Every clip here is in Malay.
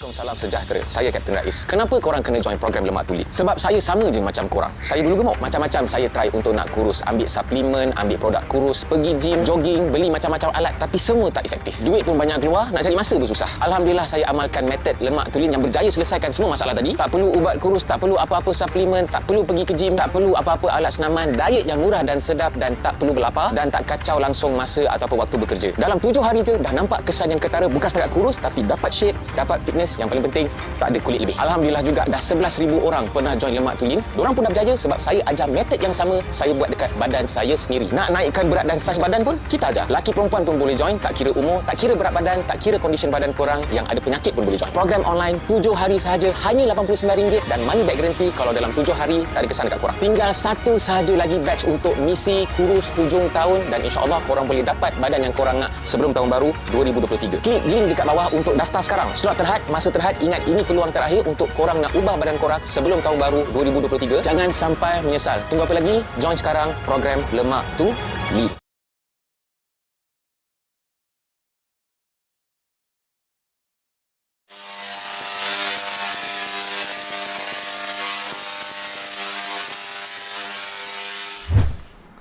Assalamualaikum, salam sejahtera. Saya Kapten Rais. Kenapa korang kena join program Lemak Tuli? Sebab saya sama je macam korang. Saya dulu gemuk. Macam-macam saya try untuk nak kurus. Ambil suplemen, ambil produk kurus, pergi gym, jogging, beli macam-macam alat. Tapi semua tak efektif. Duit pun banyak keluar, nak cari masa pun susah. Alhamdulillah saya amalkan metod Lemak Tuli yang berjaya selesaikan semua masalah tadi. Tak perlu ubat kurus, tak perlu apa-apa suplemen, tak perlu pergi ke gym, tak perlu apa-apa alat senaman. Diet yang murah dan sedap dan tak perlu berlapar dan tak kacau langsung masa ataupun waktu bekerja. Dalam 7 hari je dah nampak kesan yang ketara, bukan setakat kurus tapi dapat shape, dapat fitness, yang paling penting tak ada kulit lebih. Alhamdulillah juga dah 11,000 orang pernah join Lemak Tuli. Diorang pun dah berjaya sebab saya ajar metod yang sama saya buat dekat badan saya sendiri. Nak naikkan berat dan saiz badan pun kita ajar. Laki perempuan pun boleh join, tak kira umur, tak kira berat badan, tak kira kondisi badan korang, yang ada penyakit pun boleh join. Program online 7 hari sahaja hanya RM89 dan money back guarantee kalau dalam 7 hari tak ada kesan dekat korang. Tinggal satu sahaja lagi batch untuk misi kurus hujung tahun dan insya-Allah korang boleh dapat badan yang korang nak sebelum tahun baru 2023. Klik link dekat bawah untuk daftar sekarang. Slot terhad, masa terhad. Ingat, ini peluang terakhir untuk korang nak ubah badan korang sebelum tahun baru 2023. Jangan sampai menyesal. Tunggu apa lagi? Join sekarang program Lemak Tuli.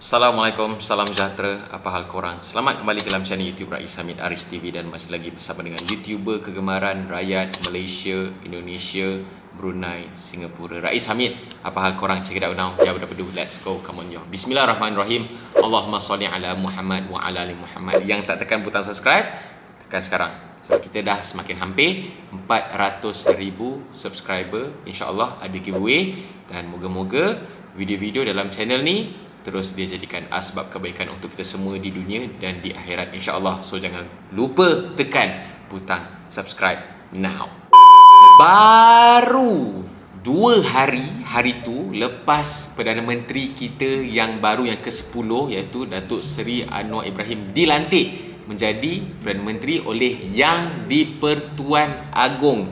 Assalamualaikum, salam sejahtera. Apa hal korang? Selamat kembali ke dalam channel YouTube Rais Hamid Aris TV dan masih lagi bersama dengan YouTuber kegemaran rakyat Malaysia, Indonesia, Brunei, Singapura, Rais Hamid. Apa hal korang? Check it out now. Ya, betul-betul. Let's go. Come on, yo. Bismillahirrahmanirrahim. Allahumma salli ala Muhammad wa ala ali Muhammad. Yang tak tekan butang subscribe, tekan sekarang. So, kita dah semakin hampir 400,000 subscriber. InsyaAllah ada giveaway dan moga-moga video-video dalam channel ni terus dia jadikan asbab kebaikan untuk kita semua di dunia dan di akhirat, insya-Allah. So jangan lupa tekan butang subscribe now. Baru 2 hari tu lepas Perdana Menteri kita yang baru, yang ke-10, iaitu Datuk Seri Anwar Ibrahim dilantik menjadi Perdana Menteri oleh Yang di-Pertuan Agong,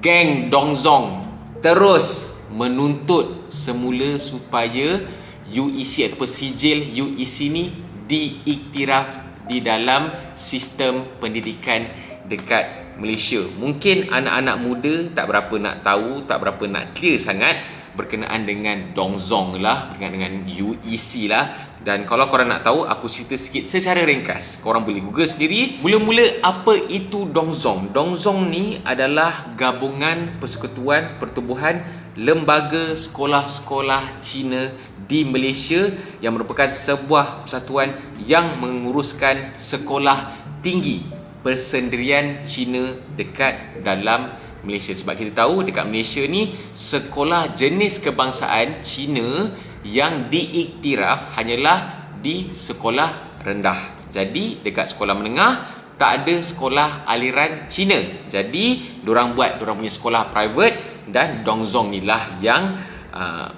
geng Dongzong terus menuntut semula supaya UEC ataupun sijil UEC ni diiktiraf di dalam sistem pendidikan dekat Malaysia. Mungkin anak-anak muda tak berapa nak tahu, tak berapa nak clear sangat berkenaan dengan Dongzong lah, berkenaan dengan UEC lah. Dan kalau korang nak tahu, aku cerita sikit secara ringkas. Korang boleh Google sendiri. Mula-mula, apa itu Dongzong? Dongzong ni adalah gabungan persekutuan pertubuhan lembaga sekolah-sekolah Cina di Malaysia yang merupakan sebuah persatuan yang menguruskan sekolah tinggi persendirian Cina dekat dalam Malaysia. Sebab kita tahu dekat Malaysia ni sekolah jenis kebangsaan Cina yang diiktiraf hanyalah di sekolah rendah. Jadi dekat sekolah menengah tak ada sekolah aliran Cina. Jadi diorang punya sekolah private dan Dongzong ni lah yang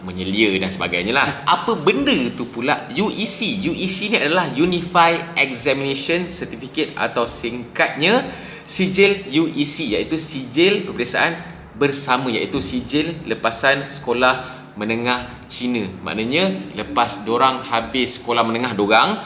menyelia dan sebagainya lah. Apa benda tu pula UEC? UEC ni adalah Unified Examination Certificate atau singkatnya sijil UEC, iaitu sijil peperiksaan bersama, iaitu sijil lepasan sekolah menengah Cina. Maknanya lepas dorang habis sekolah menengah dorang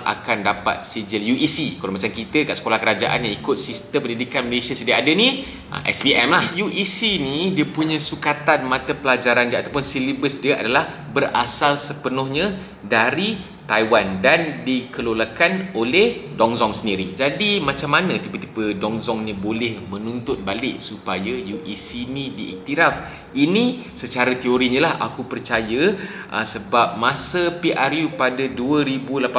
akan dapat sijil UEC. Kalau macam kita kat sekolah kerajaan yang ikut sistem pendidikan Malaysia sedia ada ni, SPM lah. UEC ni dia punya sukatan mata pelajaran dia ataupun silibus dia adalah berasal sepenuhnya dari Taiwan dan dikelolakan oleh Dongzong sendiri. Jadi macam mana tiba-tiba Dongzong ni boleh menuntut balik supaya UEC ni diiktiraf? Ini secara teorinya lah aku percaya, sebab masa PRU pada 2018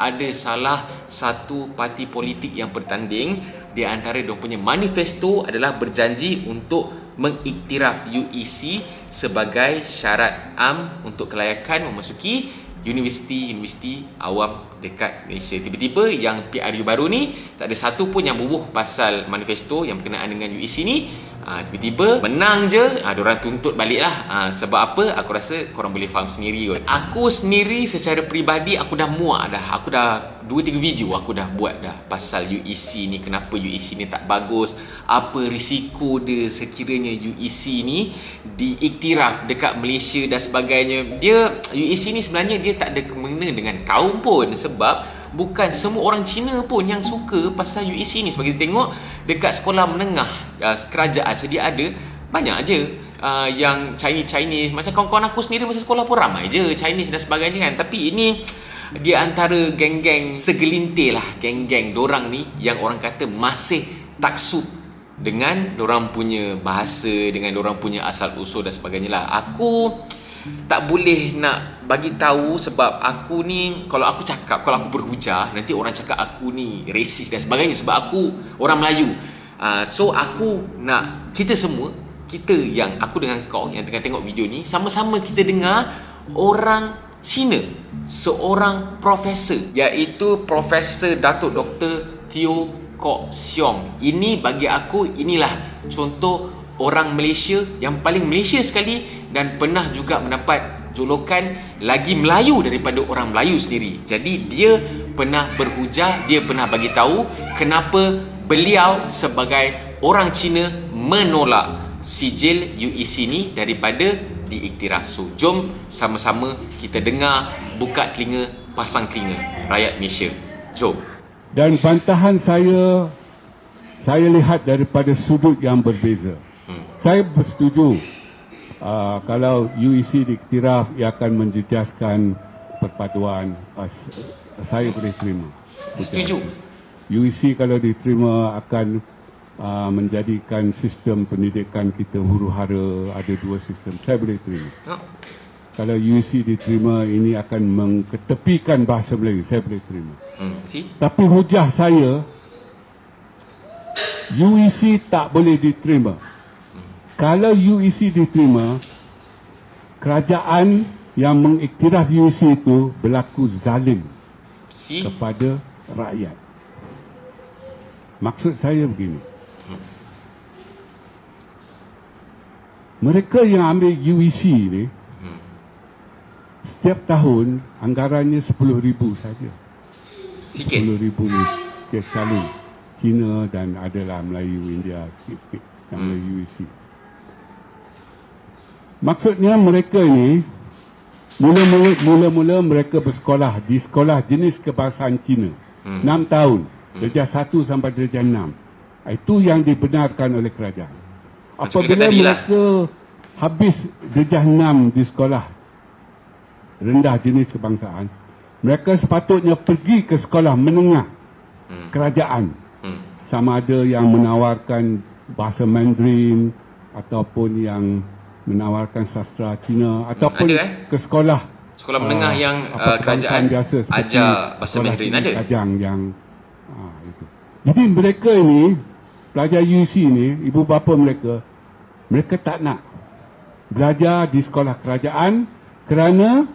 ada salah satu parti politik yang bertanding, di antara diorang punya manifesto adalah berjanji untuk mengiktiraf UEC sebagai syarat am untuk kelayakan memasuki universiti awam dekat Malaysia. Tiba-tiba yang PRU baru ni tak ada satu pun yang bubuh pasal manifesto yang berkenaan dengan UEC ni. Tiba-tiba menang je, diorang tuntut balik lah. Sebab apa? Aku rasa korang boleh faham sendiri kot. Aku sendiri secara peribadi aku dah muak dah. Aku dah 2-3 video aku dah buat dah pasal UEC ni. Kenapa UEC ni tak bagus, apa risiko dia sekiranya UEC ni diiktiraf dekat Malaysia dan sebagainya. UEC ni sebenarnya dia tak ada kena dengan kaum pun, sebab bukan semua orang Cina pun yang suka pasal UEC ni. Sebab kita tengok dekat sekolah menengah kerajaan sedia ada, banyak je yang Chinese. Macam kawan-kawan aku sendiri masa sekolah pun ramai je Chinese dan sebagainya kan. Tapi ini dia antara geng-geng segelintir lah, geng-geng dorang ni yang orang kata masih taksub dengan dorang punya bahasa, dengan dorang punya asal usul dan sebagainya lah. Aku tak boleh nak bagi tahu sebab aku ni, kalau aku cakap, kalau aku berhujah, nanti orang cakap aku ni racist dan sebagainya sebab aku orang Melayu. So aku nak kita semua, kita yang aku dengan kau yang tengah tengok video ni, sama-sama kita dengar orang Cina, seorang profesor, iaitu Profesor Datuk Dr. Teo Kok Siong. Ini bagi aku, inilah contoh orang Malaysia yang paling Malaysia sekali dan pernah juga mendapat julukan lagi Melayu daripada orang Melayu sendiri. Jadi dia pernah berhujah, dia pernah bagi tahu kenapa beliau sebagai orang Cina menolak sijil UEC ni daripada diiktiraf. So jom sama-sama kita dengar, buka telinga, pasang telinga rakyat Malaysia. Jom. Dan bantahan saya lihat daripada sudut yang berbeza. Saya bersetuju kalau UEC diiktiraf, ia akan menjejaskan perpaduan. Saya boleh terima. Setuju. UEC kalau diterima akan menjadikan sistem pendidikan kita huru-hara, ada dua sistem. Saya boleh terima. Kalau UEC diterima, ini akan mengetepikan bahasa Melayu. Saya boleh terima. Tapi hujah saya, UEC tak boleh diterima. Kalau UEC diterima, kerajaan yang mengiktiraf UEC itu berlaku zalim kepada rakyat. Maksud saya begini. Mereka yang ambil UEC ni, setiap tahun anggarannya 10,000 saja. Sikit. 10,000 ni dia calon Cina dan adalah Melayu, India sikit-sikit yang ambil UEC. Maksudnya mereka ini mula-mula mereka bersekolah di sekolah jenis kebahasaan Cina 6 tahun, darjah 1 sampai darjah 6. Itu yang dibenarkan oleh kerajaan. Apabila mereka habis darjah 6 di sekolah rendah jenis kebangsaan, mereka sepatutnya pergi ke sekolah menengah kerajaan. Sama ada yang menawarkan bahasa Mandarin ataupun yang menawarkan sastra Cina ataupun ke sekolah menengah yang kerajaan biasa, ajar bahasa Mandarin ada. Yang itu. Jadi mereka ini, pelajar UEC ni, ibu bapa mereka tak nak belajar di sekolah kerajaan kerana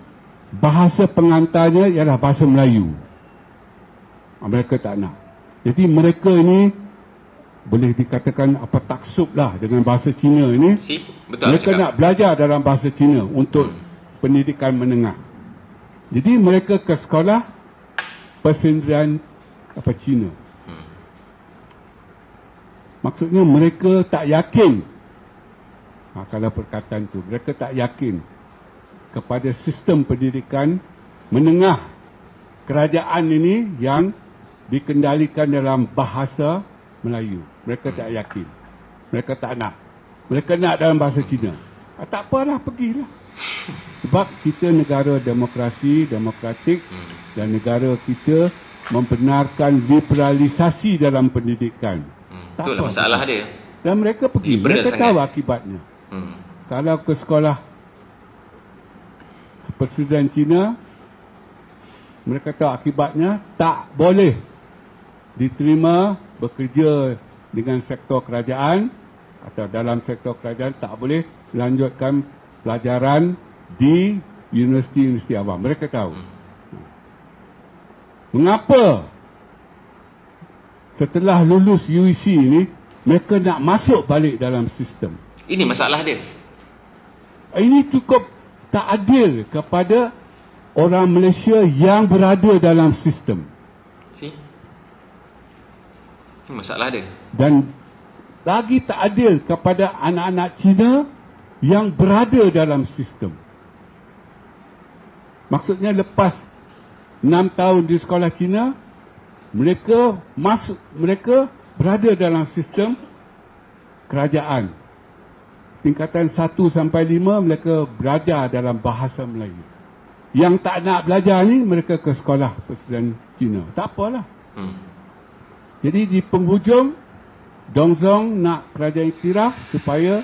bahasa pengantarnya ialah bahasa Melayu. Mereka tak nak. Jadi mereka ini boleh dikatakan taksub lah dengan bahasa Cina ini. Betul, mereka nak belajar dalam bahasa Cina untuk pendidikan menengah. Jadi mereka ke sekolah persendirian Cina. Maksudnya mereka tak yakin, kalau perkataan tu, mereka tak yakin kepada sistem pendidikan menengah kerajaan ini yang dikendalikan dalam bahasa Melayu. Mereka tak yakin. Mereka tak nak. Mereka nak dalam bahasa Cina. Tak apalah, pergilah. Sebab kita negara demokratik dan negara kita membenarkan liberalisasi dalam pendidikan. Itulah masalah dia. Dan mereka pergi. Liberal mereka sangat. Tahu akibatnya. Kalau ke sekolah Presiden Cina, mereka tahu akibatnya, tak boleh diterima bekerja dengan sektor kerajaan atau dalam sektor kerajaan, tak boleh lanjutkan pelajaran di universiti-universiti awam. Mereka tahu. Mengapa setelah lulus UEC ini mereka nak masuk balik dalam sistem? Ini masalah dia. Ini cukup tak adil kepada orang Malaysia yang berada dalam sistem. Ini masalah dia. Dan lagi tak adil kepada anak-anak Cina yang berada dalam sistem. Maksudnya lepas 6 tahun di sekolah Cina, mereka berada dalam sistem kerajaan. Tingkatan 1 sampai 5 mereka belajar dalam bahasa Melayu. Yang tak nak belajar ni, mereka ke sekolah Presiden Cina. Tak apalah. Jadi di penghujung, Dongzong nak kerajaan iktiraf supaya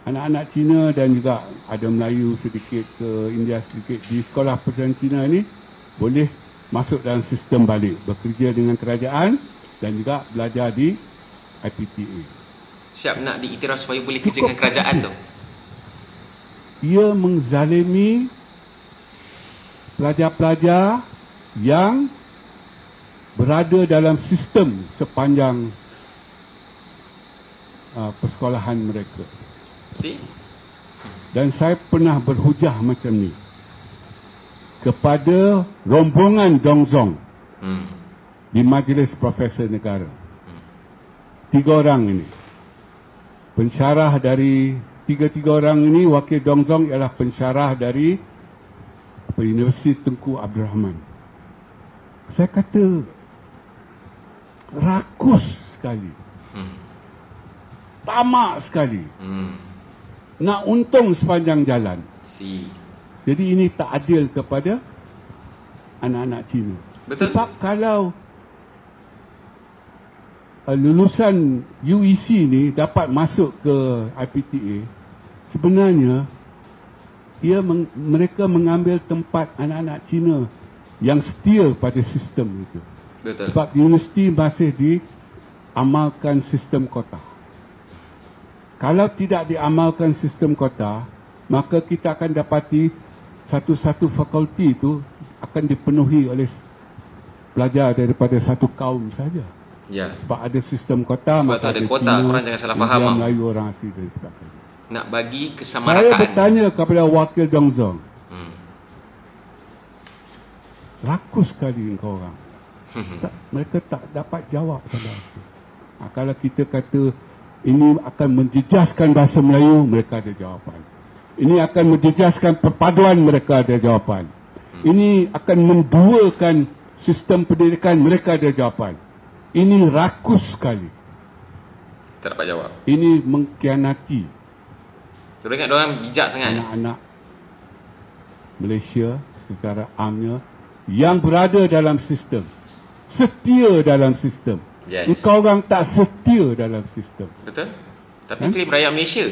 anak-anak Cina dan juga ada Melayu sedikit ke India sedikit di sekolah Presiden Cina ni boleh masuk dalam sistem balik, bekerja dengan kerajaan dan juga belajar di IPTA. Siap nak diiktiraf supaya boleh kerja dengan kerajaan tu. Ia menzalimi pelajar-pelajar yang berada dalam sistem sepanjang persekolahan mereka. See? Dan saya pernah berhujah macam ni kepada rombongan Dongzong di Majlis Profesor Negara. 3 orang ini. Pensyarah dari tiga orang ini, wakil Dongzong ialah pensyarah dari Universiti Tengku Abdul Rahman. Saya kata rakus sekali, tamak sekali, nak untung sepanjang jalan. Jadi ini tak adil kepada anak-anak Cina. Betul. Sebab kalau lulusan UEC ni dapat masuk ke IPTA, sebenarnya mereka mengambil tempat anak-anak Cina yang setia pada sistem itu. Betul. Sebab universiti masih diamalkan sistem kota. Kalau tidak diamalkan sistem kota, maka kita akan dapati satu-satu fakulti itu akan dipenuhi oleh pelajar daripada satu kaum saja. Ya. Sebab ada sistem kota, sebab ada kota, Cina, korang jangan salah faham. India, Melayu, orang asli dan sebagainya. Nak bagi Saya kesamarataan. bertanya kepada wakil Dongzong. Rakus sekali engkau orang. Mereka tak dapat jawab pada aku. Kalau kita kata ini akan menjejaskan bahasa Melayu, mereka ada jawapan. Ini akan menjejaskan perpaduan, mereka ada jawapan. Ini akan menduakan sistem pendidikan, mereka ada jawapan. Ini rakus sekali. Tak dapat jawab. Ini mengkhianati Diorang ingat diorang bijak sangat. anak-anak Malaysia secara amnya yang berada dalam sistem, setia dalam sistem. Yes. Engkau orang tak setia dalam sistem. Betul. Tapi klaim rakyat Malaysia.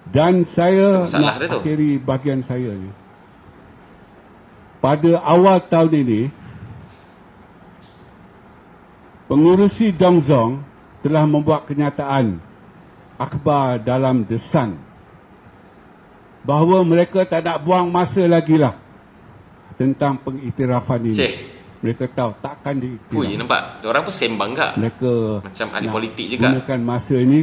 Dan saya Masalah dia nak tu. akhiri bahagian saya ni. Pada awal tahun ini, pengurusi Dongzong telah membuat kenyataan akhbar dalam The Sun bahawa mereka tak nak buang masa lagi lah tentang pengiktirafan ini. Cik. Mereka tahu takkan Pui, diiktiraf. nampak? Diorang pun sembang tak? Mereka Macam ahli nak politik juga. gunakan masa ini,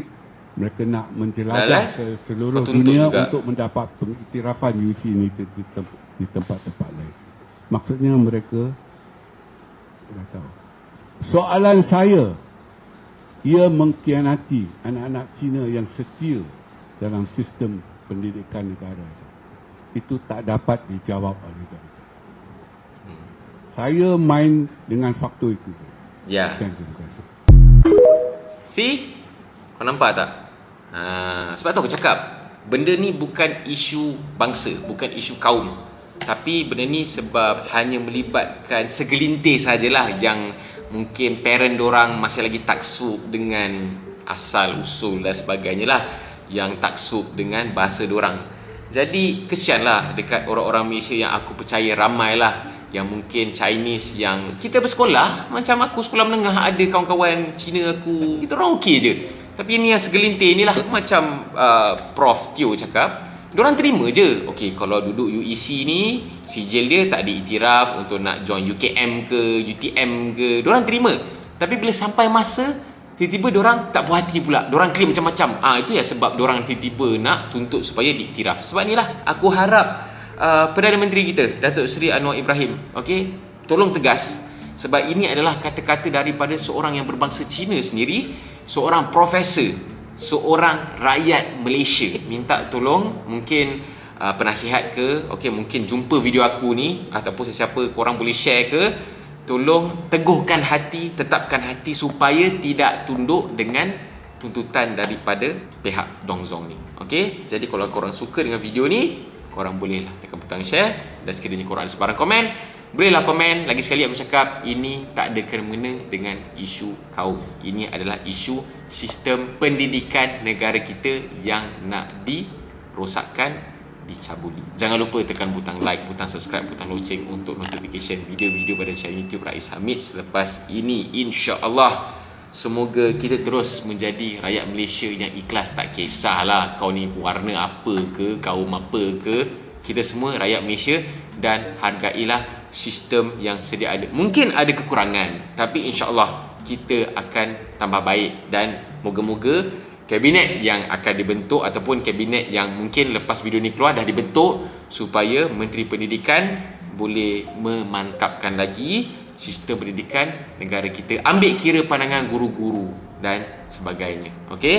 mereka nak menjelajah Lalas, ke seluruh kau tuntut dunia juga. untuk mendapat pengiktirafan UC ini di tempat-tempat lain. Maksudnya mereka dah tahu. Soalan saya, ia mengkhianati anak-anak Cina yang setia dalam sistem pendidikan negara. Itu tak dapat dijawab oleh mereka. Saya main dengan faktor itu. Ya. Sekian, terima kasih. See? Kau nampak tak? Sebab tu aku cakap, benda ni bukan isu bangsa, bukan isu kaum. Tapi benda ni sebab hanya melibatkan segelintir sajalah yang mungkin parent dorang masih lagi taksub dengan asal usul dan sebagainya lah, yang taksub dengan bahasa dorang. Jadi kesianlah dekat orang-orang Malaysia yang aku percaya ramai lah, yang mungkin Chinese yang kita bersekolah, macam aku sekolah menengah ada kawan-kawan Cina aku, kita orang okey je. Tapi ni yang segelintir ni lah, macam Prof Teo cakap, diorang terima je. Okey, kalau duduk UEC ni, sijil dia tak diiktiraf untuk nak join UKM ke, UTM ke, diorang terima. Tapi bila sampai masa, tiba-tiba diorang tak puas hati pula, diorang claim macam-macam. Itu ya sebab diorang tiba-tiba nak tuntut supaya diiktiraf. Sebab inilah aku harap Perdana Menteri kita, Datuk Seri Anwar Ibrahim, okey, tolong tegas. Sebab ini adalah kata-kata daripada seorang yang berbangsa Cina sendiri, seorang profesor, seorang rakyat Malaysia. Minta tolong, mungkin penasihat ke, okey mungkin jumpa video aku ni ataupun sesiapa korang boleh share ke, tolong teguhkan hati, tetapkan hati supaya tidak tunduk dengan tuntutan daripada pihak Dong Zong ni. Okey, jadi kalau korang suka dengan video ni, korang bolehlah tekan butang share, dan sekiranya korang ada sebarang komen, bolehlah komen. Lagi sekali aku cakap, ini tak ada kena-mengena dengan isu kaum. Ini adalah isu sistem pendidikan negara kita yang nak dirosakkan, dicabuli. Jangan lupa tekan butang like, butang subscribe, butang loceng untuk notification video-video pada channel YouTube Rais Hamid selepas ini. InsyaAllah, semoga kita terus menjadi rakyat Malaysia yang ikhlas. Tak kisahlah kau ni warna apa ke, kaum apa ke, kita semua rakyat Malaysia, dan hargailah sistem yang sedia ada. Mungkin ada kekurangan, tapi insyaAllah kita akan tambah baik, dan moga-moga kabinet yang akan dibentuk ataupun kabinet yang mungkin lepas video ni keluar dah dibentuk, supaya Menteri Pendidikan boleh memantapkan lagi sistem pendidikan negara kita, ambil kira pandangan guru-guru dan sebagainya. Okey,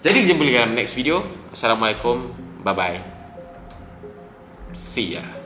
jadi jumpa lagi dalam next video. Assalamualaikum, bye bye, see ya.